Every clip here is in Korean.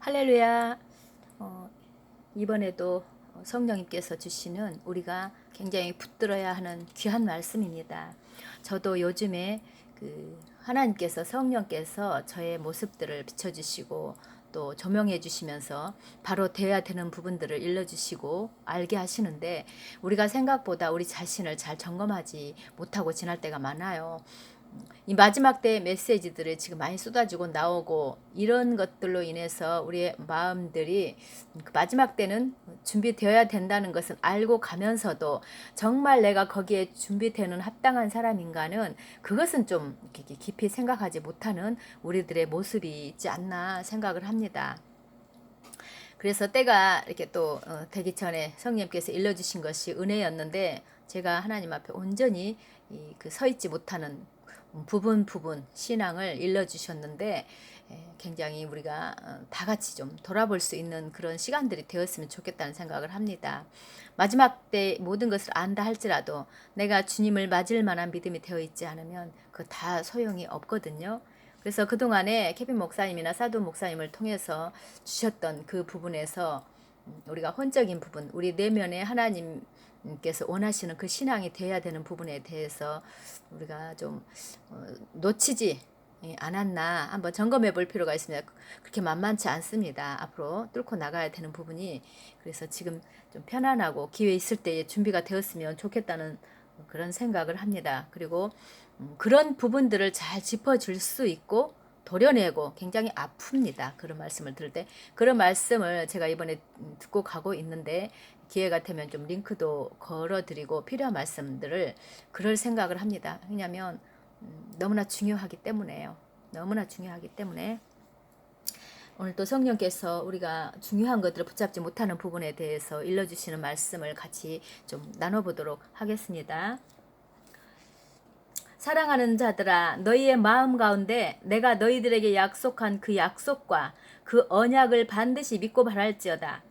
할렐루야. 이번에도 성령님께서 주시는 우리가 굉장히 붙들어야 하는 귀한 말씀입니다. 저도 요즘에 하나님께서 성령께서 저의 모습들을 비춰주시고 또 조명해 주시면서 바로 돼야 되는 부분들을 일러주시고 알게 하시는데, 우리가 생각보다 우리 자신을 잘 점검하지 못하고 지날 때가 많아요. 이 마지막 때 메시지들이 지금 많이 쏟아지고 나오고, 이런 것들로 인해서 우리의 마음들이 그 마지막 때는 준비되어야 된다는 것은 알고 가면서도 정말 내가 거기에 준비되는 합당한 사람인가는, 그것은 좀 깊이 생각하지 못하는 우리들의 모습이 있지 않나 생각을 합니다. 그래서 때가 이렇게 또 되기 전에 성령님께서 일러주신 것이 은혜였는데, 제가 하나님 앞에 온전히 서 있지 못하는 부분 신앙을 일러주셨는데, 굉장히 우리가 다 같이 좀 돌아볼 수 있는 그런 시간들이 되었으면 좋겠다는 생각을 합니다. 마지막 때 모든 것을 안다 할지라도 내가 주님을 맞을 만한 믿음이 되어 있지 않으면 그거 다 소용이 없거든요. 그래서 그동안에 케빈 목사님이나 사도 목사님을 통해서 주셨던 그 부분에서 우리가 혼적인 부분, 우리 내면에 하나님께서 원하시는 그 신앙이 돼야 되는 부분에 대해서 우리가 좀 놓치지 않았나 한번 점검해 볼 필요가 있습니다. 그렇게 만만치 않습니다. 앞으로 뚫고 나가야 되는 부분이. 그래서 지금 좀 편안하고 기회 있을 때에 준비가 되었으면 좋겠다는 그런 생각을 합니다. 그리고 그런 부분들을 잘 짚어줄 수 있고 도려내고, 굉장히 아픕니다. 그런 말씀을 들을 때. 그런 말씀을 제가 이번에 듣고 가고 있는데, 기회가 되면 좀 링크도 걸어드리고 필요한 말씀들을 그럴 생각을 합니다. 왜냐하면 너무나 중요하기 때문에요. 너무나 중요하기 때문에 오늘 또 성령께서 우리가 중요한 것들을 붙잡지 못하는 부분에 대해서 일러주시는 말씀을 같이 좀 나눠보도록 하겠습니다. 사랑하는 자들아, 너희의 마음 가운데 내가 너희들에게 약속한 그 약속과 그 언약을 반드시 믿고 바랄지어다.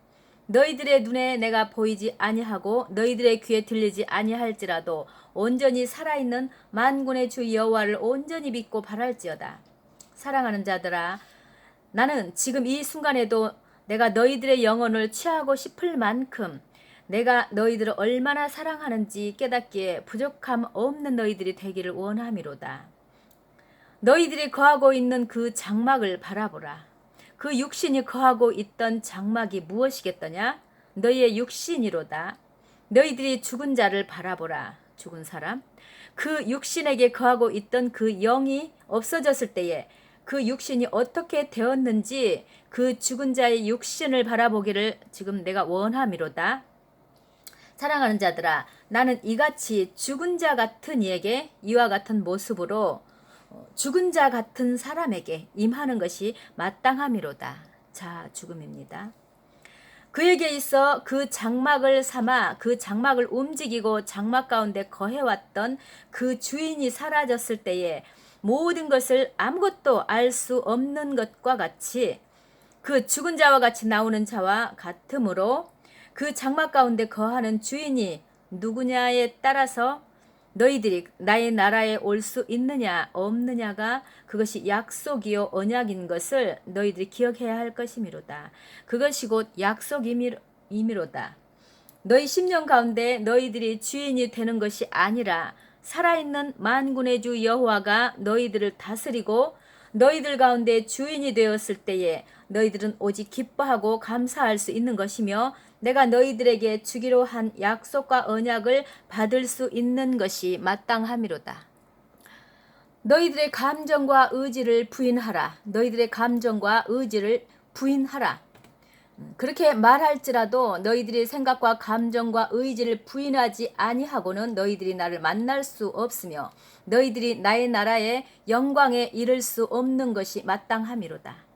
너희들의 눈에 내가 보이지 아니하고 너희들의 귀에 들리지 아니할지라도 온전히 살아있는 만군의 주 여호와를 온전히 믿고 바랄지어다. 사랑하는 자들아, 나는 지금 이 순간에도 내가 너희들의 영혼을 취하고 싶을 만큼 내가 너희들을 얼마나 사랑하는지 깨닫기에 부족함 없는 너희들이 되기를 원함이로다. 너희들이 거하고 있는 그 장막을 바라보라. 그 육신이 거하고 있던 장막이 무엇이겠더냐? 너희의 육신이로다. 너희들이 죽은 자를 바라보라. 죽은 사람. 그 육신에게 거하고 있던 그 영이 없어졌을 때에 그 육신이 어떻게 되었는지 그 죽은 자의 육신을 바라보기를 지금 내가 원함이로다. 사랑하는 자들아, 나는 이같이 죽은 자 같은 이에게 이와 같은 모습으로 죽은 자 같은 사람에게 임하는 것이 마땅함이로다. 자, 죽음입니다. 그에게 있어 그 장막을 삼아 그 장막을 움직이고 장막 가운데 거해왔던 그 주인이 사라졌을 때에 모든 것을 아무것도 알 수 없는 것과 같이 그 죽은 자와 같이 나오는 자와 같으므로 그 장막 가운데 거하는 주인이 누구냐에 따라서 너희들이 나의 나라에 올 수 있느냐 없느냐가 그것이 약속이요 언약인 것을 너희들이 기억해야 할 것이미로다. 그것이 곧 약속이미로다. 너희 심령 가운데 너희들이 주인이 되는 것이 아니라 살아있는 만군의 주 여호와가 너희들을 다스리고 너희들 가운데 주인이 되었을 때에 너희들은 오직 기뻐하고 감사할 수 있는 것이며 내가 너희들에게 주기로 한 약속과 언약을 받을 수 있는 것이 마땅함이로다. 너희들의 감정과 의지를 부인하라. 너희들의 감정과 의지를 부인하라. 그렇게 말할지라도 너희들의 생각과 감정과 의지를 부인하지 아니하고는 너희들이 나를 만날 수 없으며 너희들이 나의 나라의 영광에 이를 수 없는 것이 마땅함이로다.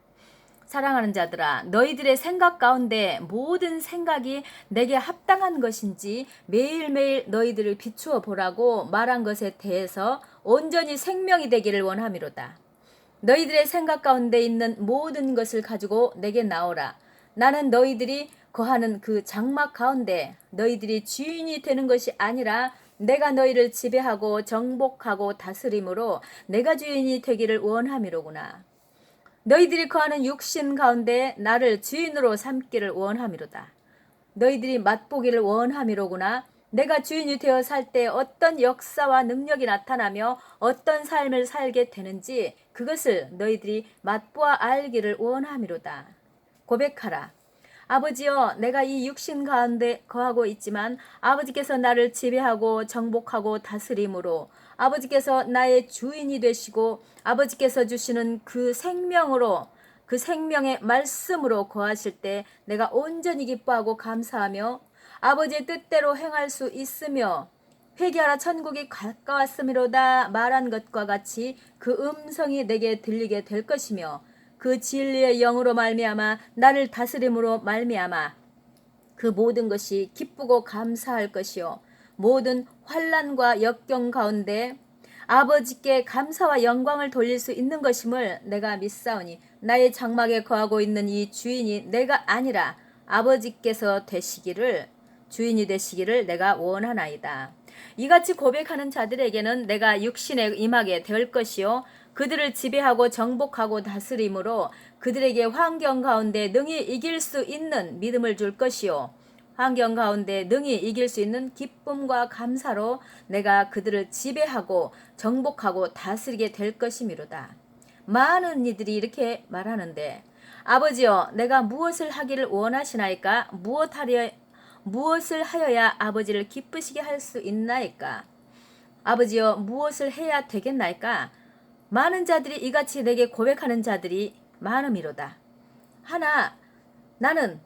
사랑하는 자들아, 너희들의 생각 가운데 모든 생각이 내게 합당한 것인지 매일매일 너희들을 비추어 보라고 말한 것에 대해서 온전히 생명이 되기를 원함이로다. 너희들의 생각 가운데 있는 모든 것을 가지고 내게 나오라. 나는 너희들이 거하는 그 장막 가운데 너희들이 주인이 되는 것이 아니라 내가 너희를 지배하고 정복하고 다스림으로 내가 주인이 되기를 원함이로구나. 너희들이 거하는 육신 가운데 나를 주인으로 삼기를 원함이로다. 너희들이 맛보기를 원함이로구나. 내가 주인이 되어 살 때 어떤 역사와 능력이 나타나며 어떤 삶을 살게 되는지 그것을 너희들이 맛보아 알기를 원함이로다. 고백하라. 아버지여, 내가 이 육신 가운데 거하고 있지만 아버지께서 나를 지배하고 정복하고 다스림으로 아버지께서 나의 주인이 되시고 아버지께서 주시는 그 생명으로 그 생명의 말씀으로 거하실 때 내가 온전히 기뻐하고 감사하며 아버지의 뜻대로 행할 수 있으며 회개하라 천국이 가까웠음이로다 말한 것과 같이 그 음성이 내게 들리게 될 것이며 그 진리의 영으로 말미암아 나를 다스림으로 말미암아 그 모든 것이 기쁘고 감사할 것이요 모든 환난과 역경 가운데 아버지께 감사와 영광을 돌릴 수 있는 것임을 내가 믿사오니 나의 장막에 거하고 있는 이 주인이 내가 아니라 아버지께서 되시기를 주인이 되시기를 내가 원하나이다. 이같이 고백하는 자들에게는 내가 육신에 임하게 될 것이요 그들을 지배하고 정복하고 다스림으로 그들에게 환경 가운데 능히 이길 수 있는 믿음을 줄 것이요 환경 가운데 능히 이길 수 있는 기쁨과 감사로 내가 그들을 지배하고 정복하고 다스리게 될 것이미로다. 많은 이들이 이렇게 말하는데 아버지여 내가 무엇을 하기를 원하시나이까? 무엇을 하여야 아버지를 기쁘시게 할 수 있나이까? 아버지여 무엇을 해야 되겠나이까? 많은 자들이 이같이 내게 고백하는 자들이 많음이로다. 하나 나는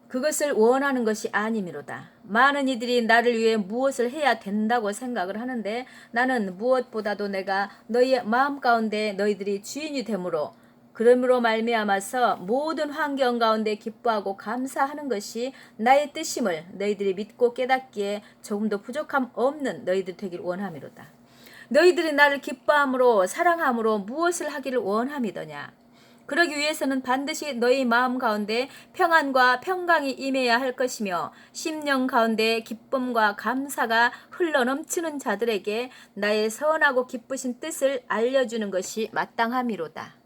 그것을 원하는 것이 아니미로다. 많은 이들이 나를 위해 무엇을 해야 된다고 생각을 하는데 나는 무엇보다도 내가 너희의 마음 가운데 너희들이 주인이 되므로 그러므로 말미암아서 모든 환경 가운데 기뻐하고 감사하는 것이 나의 뜻임을 너희들이 믿고 깨닫기에 조금도 부족함 없는 너희들 되길 원함이로다. 너희들이 나를 기뻐함으로 사랑함으로 무엇을 하기를 원함이더냐. 그러기 위해서는 반드시 너희 마음 가운데 평안과 평강이 임해야 할 것이며 심령 가운데 기쁨과 감사가 흘러넘치는 자들에게 나의 선하고 기쁘신 뜻을 알려주는 것이 마땅함이로다.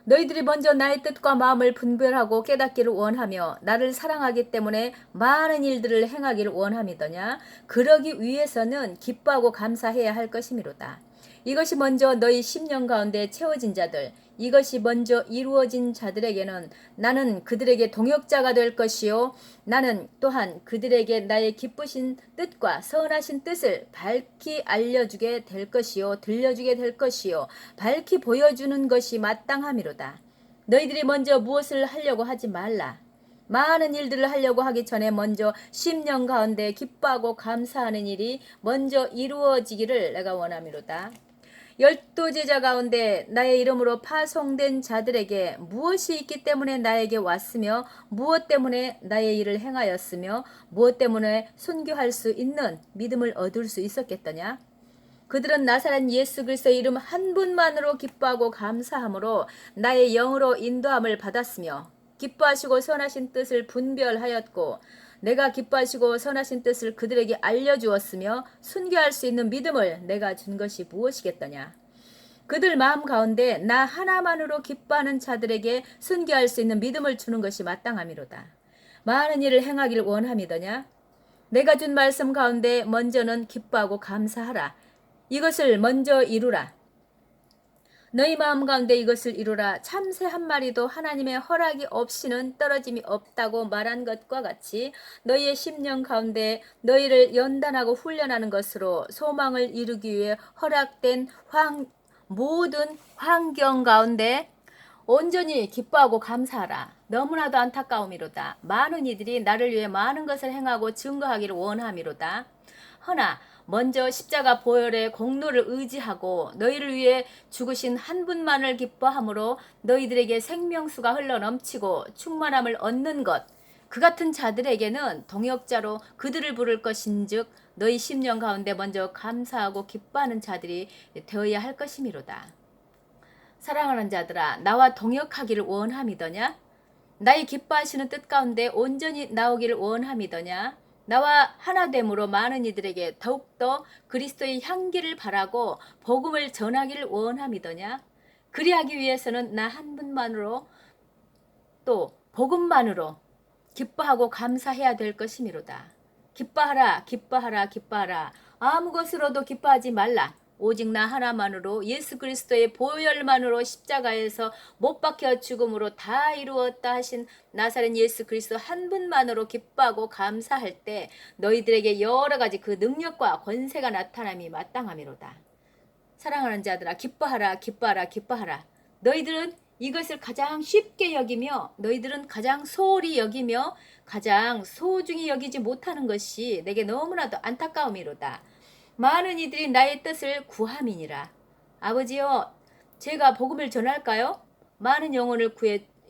너희들이 먼저 나의 뜻과 마음을 분별하고 깨닫기를 원하며 나를 사랑하기 때문에 많은 일들을 행하기를 원함이더냐. 그러기 위해서는 기뻐하고 감사해야 할 것이미로다. 이것이 먼저 너희 심령 가운데 채워진 자들, 이것이 먼저 이루어진 자들에게는 나는 그들에게 동역자가 될 것이요 나는 또한 그들에게 나의 기쁘신 뜻과 선하신 뜻을 밝히 알려주게 될 것이요 들려주게 될 것이요 밝히 보여주는 것이 마땅함이로다. 너희들이 먼저 무엇을 하려고 하지 말라. 많은 일들을 하려고 하기 전에 먼저 심령 가운데 기뻐하고 감사하는 일이 먼저 이루어지기를 내가 원함이로다. 12 제자 가운데 나의 이름으로 파송된 자들에게 무엇이 있기 때문에 나에게 왔으며 무엇 때문에 나의 일을 행하였으며 무엇 때문에 순교할 수 있는 믿음을 얻을 수 있었겠더냐. 그들은 나사렛 예수 그리스도의 이름 한 분만으로 기뻐하고 감사함으로 나의 영으로 인도함을 받았으며 기뻐하시고 선하신 뜻을 분별하였고 내가 기뻐하시고 선하신 뜻을 그들에게 알려주었으며 순교할 수 있는 믿음을 내가 준 것이 무엇이겠더냐. 그들 마음 가운데 나 하나만으로 기뻐하는 자들에게 순교할 수 있는 믿음을 주는 것이 마땅함이로다. 많은 일을 행하기를 원함이더냐. 내가 준 말씀 가운데 먼저는 기뻐하고 감사하라. 이것을 먼저 이루라. 너희 마음 가운데 이것을 이루라. 참새 한 마리도 하나님의 허락이 없이는 떨어짐이 없다고 말한 것과 같이 너희의 심령 가운데 너희를 연단하고 훈련하는 것으로 소망을 이루기 위해 허락된 모든 환경 가운데 온전히 기뻐하고 감사하라. 너무나도 안타까움이로다. 많은 이들이 나를 위해 많은 것을 행하고 증거하기를 원함이로다. 허나 먼저 십자가 보혈의 공로를 의지하고 너희를 위해 죽으신 한 분만을 기뻐함으로 너희들에게 생명수가 흘러넘치고 충만함을 얻는 것, 그 같은 자들에게는 동역자로 그들을 부를 것인즉 너희 심령 가운데 먼저 감사하고 기뻐하는 자들이 되어야 할 것이미로다. 사랑하는 자들아, 나와 동역하기를 원함이더냐? 나의 기뻐하시는 뜻 가운데 온전히 나오기를 원함이더냐? 나와 하나됨으로 많은 이들에게 더욱더 그리스도의 향기를 바라고 복음을 전하기를 원함이더냐? 그리하기 위해서는 나 한 분만으로 또 복음만으로 기뻐하고 감사해야 될 것이미로다. 기뻐하라, 기뻐하라, 기뻐하라. 아무 것으로도 기뻐하지 말라. 오직 나 하나만으로 예수 그리스도의 보혈만으로 십자가에서 못 박혀 죽음으로 다 이루었다 하신 나사렛 예수 그리스도 한 분만으로 기뻐하고 감사할 때 너희들에게 여러 가지 그 능력과 권세가 나타남이 마땅하미로다. 사랑하는 자들아, 기뻐하라, 기뻐하라, 기뻐하라. 너희들은 이것을 가장 쉽게 여기며 너희들은 가장 소홀히 여기며 가장 소중히 여기지 못하는 것이 내게 너무나도 안타까움이로다. 많은 이들이 나의 뜻을 구함이니라. 아버지여, 제가 복음을 전할까요? 많은 영혼을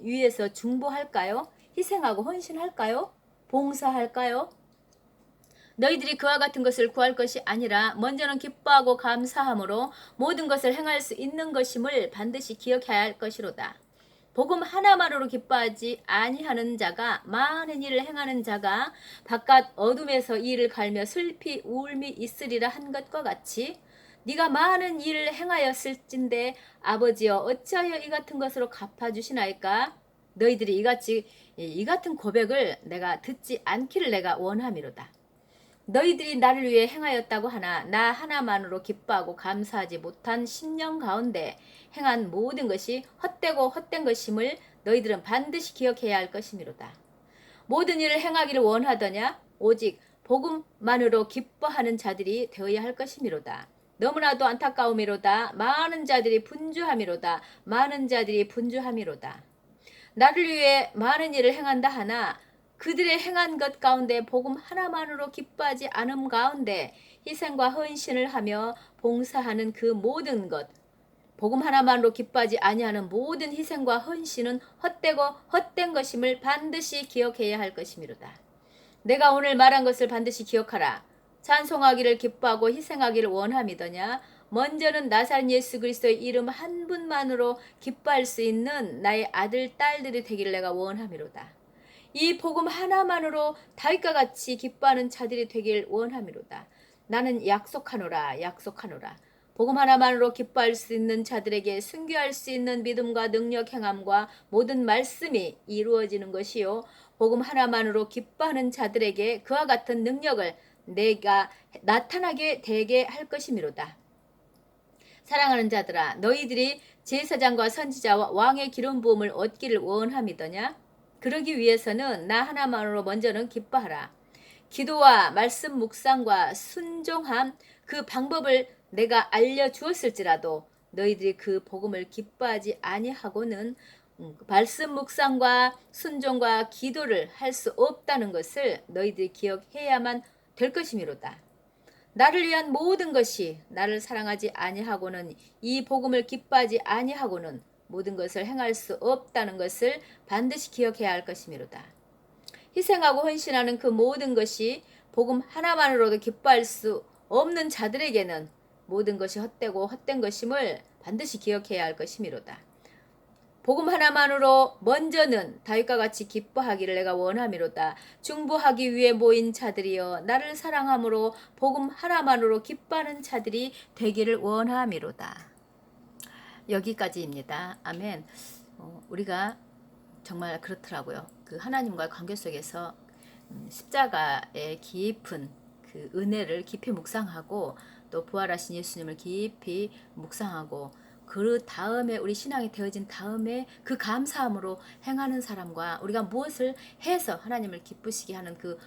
위해서 중보할까요? 희생하고 헌신할까요? 봉사할까요? 너희들이 그와 같은 것을 구할 것이 아니라 먼저는 기뻐하고 감사함으로 모든 것을 행할 수 있는 것임을 반드시 기억해야 할 것이로다. 복음 하나만으로 기뻐하지 아니하는 자가 많은 일을 행하는 자가 바깥 어둠에서 이를 갈며 슬피 울미 있으리라 한 것과 같이 네가 많은 일을 행하였을진데 아버지여 어찌하여 이 같은 것으로 갚아주시나이까. 너희들이 이 같은 고백을 내가 듣지 않기를 내가 원함이로다. 너희들이 나를 위해 행하였다고 하나 나 하나만으로 기뻐하고 감사하지 못한 10년 가운데 행한 모든 것이 헛되고 헛된 것임을 너희들은 반드시 기억해야 할 것이미로다. 모든 일을 행하기를 원하더냐? 오직 복음만으로 기뻐하는 자들이 되어야 할 것이미로다. 너무나도 안타까움이로다. 많은 자들이 분주함이로다. 많은 자들이 분주함이로다. 나를 위해 많은 일을 행한다 하나 그들의 행한 것 가운데 복음 하나만으로 기뻐하지 않음 가운데 희생과 헌신을 하며 봉사하는 그 모든 것, 복음 하나만으로 기뻐하지 아니하는 모든 희생과 헌신은 헛되고 헛된 것임을 반드시 기억해야 할 것이미로다. 내가 오늘 말한 것을 반드시 기억하라. 찬송하기를 기뻐하고 희생하기를 원함이더냐? 먼저는 나사렛 예수 그리스도의 이름 한 분만으로 기뻐할 수 있는 나의 아들, 딸들이 되기를 내가 원함이로다. 이 복음 하나만으로 다윗과 같이 기뻐하는 자들이 되길 원함이로다. 나는 약속하노라, 약속하노라. 복음 하나만으로 기뻐할 수 있는 자들에게 순교할 수 있는 믿음과 능력 행함과 모든 말씀이 이루어지는 것이요. 복음 하나만으로 기뻐하는 자들에게 그와 같은 능력을 내가 나타나게 되게 할 것이미로다. 사랑하는 자들아, 너희들이 제사장과 선지자와 왕의 기름 부음을 얻기를 원함이더냐? 그러기 위해서는 나 하나만으로 먼저는 기뻐하라. 기도와 말씀 묵상과 순종함 그 방법을 내가 알려주었을지라도 너희들이 그 복음을 기뻐하지 아니하고는 말씀 묵상과 순종과 기도를 할 수 없다는 것을 너희들이 기억해야만 될 것이미로다. 나를 위한 모든 것이 나를 사랑하지 아니하고는 이 복음을 기뻐하지 아니하고는 모든 것을 행할 수 없다는 것을 반드시 기억해야 할 것이미로다. 희생하고 헌신하는 그 모든 것이 복음 하나만으로도 기뻐할 수 없는 자들에게는 모든 것이 헛되고 헛된 것임을 반드시 기억해야 할 것이미로다. 복음 하나만으로 먼저는 다윗과 같이 기뻐하기를 내가 원함이로다. 중보하기 위해 모인 자들이여 나를 사랑함으로 복음 하나만으로 기뻐하는 자들이 되기를 원함이로다. 여기까지입니다. 아멘. 우리가 정말 그렇더라고요. 그 하나님과의 관계 속에서 십자가의 깊은 그 은혜를 깊이 묵상하고 또 부활하신 예수님을 깊이 묵상하고 그 다음에 우리 신앙이 되어진 다음에 그 감사함으로 행하는 사람과 우리가 무엇을 해서 하나님을 기쁘시게 하는 그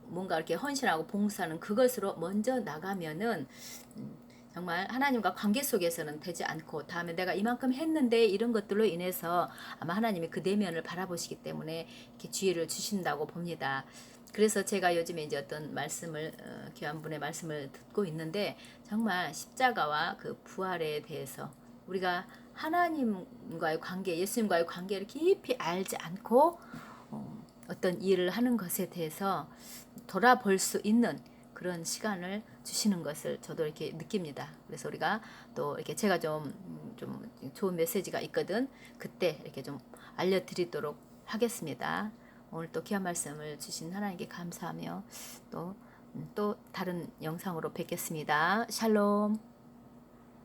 뭔가 이렇게 헌신하고 봉사하는 그것으로 먼저 나가면은 정말 하나님과 관계 속에서는 되지 않고 다음에 내가 이만큼 했는데 이런 것들로 인해서 아마 하나님이 그 내면을 바라보시기 때문에 이렇게 지혜를 주신다고 봅니다. 그래서 제가 요즘에 이제 어떤 말씀을 귀한 분의 말씀을 듣고 있는데 정말 십자가와 그 부활에 대해서 우리가 하나님과의 관계, 예수님과의 관계를 깊이 알지 않고 어떤 일을 하는 것에 대해서 돌아볼 수 있는 그런 시간을 주시는 것을 저도 이렇게 느낍니다. 그래서 우리가 또 이렇게 제가 좀 좋은 메시지가 있거든. 그때 이렇게 좀 알려드리도록 하겠습니다. 오늘 또 귀한 말씀을 주신 하나님께 감사하며 또 다른 영상으로 뵙겠습니다. 샬롬.